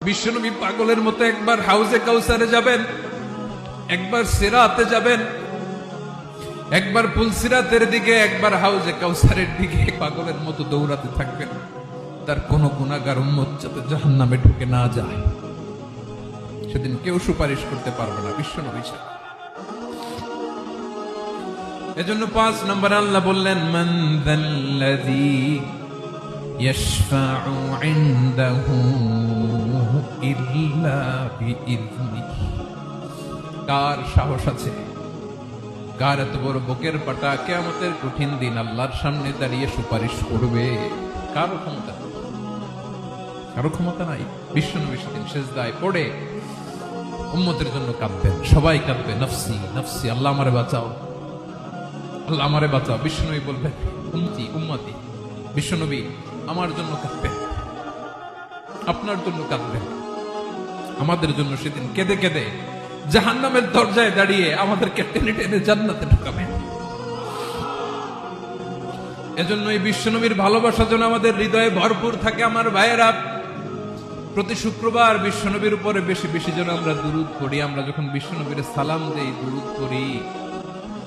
বিশ্বনবী পাগলের মতো একবার হাউজে কাউসারে যাবেন, একবার সিরাতে যাবেন, একবার পুলসিরাতের দিকে, একবার হাউজে কাউসারের দিকে পাগলের মতো দৌড়াতে থাকবেন। তার কোন গুনাহগার উম্মত যাতে জাহান্নামে ঢুকে না যায়, সেদিন কেউ সুপারিশ করতে পারবে না বিশ্বনবী ছাড়া। এজন্য ৫ নম্বর আল্লাহ বললেন, মান যাল্লাযী ইয়াশফাউ ইনদাহু ইল্লা বিইযনিহি। কার সাহস আছে, কার এত বড় বুকের পাটা কিয়ামতের কঠিন দিন আল্লাহর সামনে দাঁড়িয়ে সুপারিশ করবে? কারো ক্ষমতা নেই, কারো ক্ষমতা নাই। বিশ্বনবী সেদিন সিজদায় পড়ে উম্মতের জন্য কাঁদবেন, সবাই কাঁদবে, নফসি নফসি, আল্লাহ আমারে বাঁচাও, আল্লাহ আমারে বাঁচাও। বিশ্বনবী বলবেন, উম্মতি উম্মতি। বিশ্বনবী আমার জন্য কাঁদবেন, আপনার জন্য কাঁদবেন, আমাদের জন্য সেদিন কেঁদে কেঁদে জাহান্নামের দরজায় দাঁড়িয়ে আমাদেরকে টেনে টেনে জান্নাতে ঢুকাবেন। এজন্য এই বিশ্বনবীর ভালোবাসা যেন আমাদের হৃদয়ে ভরপুর থাকে। আমার ভাইয়েরা, প্রতি শুক্রবার বিশ্বনবীর উপরে বেশি বেশি যেন আমরা দুরূদ পড়ি। আমরা যখন বিশ্বনবীর সালাম দেই, দুরূদ পড়ি,